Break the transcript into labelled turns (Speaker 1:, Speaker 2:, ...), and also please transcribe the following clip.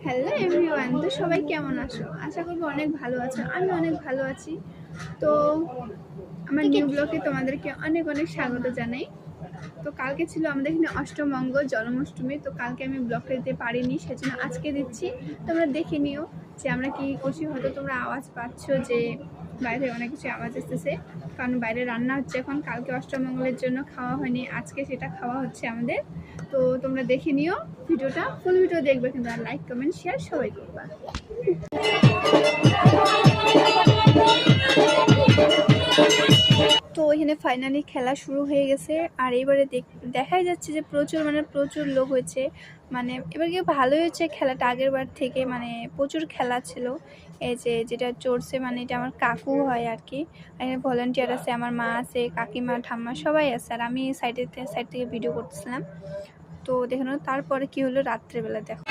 Speaker 1: Hello everyone, তো সবাই কেমন আছো? আশা করবো অনেক ভালো আছো। আমি অনেক ভালো আছি। তো আমার নিউ ব্লগে তোমাদেরকে অনেক অনেক স্বাগত জানাই। তো কালকে ছিল আমাদের এখানে অষ্টমঙ্গল জন্মাষ্টমী। তো কালকে আমি ব্লগটা দিতে পারিনি, সেজন্য আজকে দিচ্ছি। তোমরা দেখে নিও যে আমরা কি করছি। হয়তো তোমরা আওয়াজ পাচ্ছ যে বাইরে অনেক কিছু আওয়াজ আসতেছে, কারণ বাইরে রান্না হচ্ছে এখন। কালকে অষ্টমঙ্গলের জন্য খাওয়া হয়নি, আজকে সেটা খাওয়া হচ্ছে আমাদের। তো তোমরা দেখে নিও ভিডিওটা, ফুল ভিডিও দেখবে কিন্তু, আর লাইক কমেন্ট শেয়ার সবাই করবা। তো এখানে ফাইনালি খেলা শুরু হয়ে গেছে। আর এবারে দেখাই যাচ্ছে যে প্রচুর লোক হয়েছে। মানে এবার কি ভালোই হয়েছে খেলাটা, আগের বার থেকে মানে প্রচুর খেলা ছিল। এই যে যেটা চড়ছে, মানে এটা আমার কাকু হয় আর কি। এখানে ভলেন্টিয়ার আছে, আমার মা আছে, কাকিমা ঠাম্মা সবাই আছে, আর আমি সাইড থেকে ভিডিও করতেছিলাম। তো দেখানো তারপরে কি হলো রাত্রেবেলা, দেখো।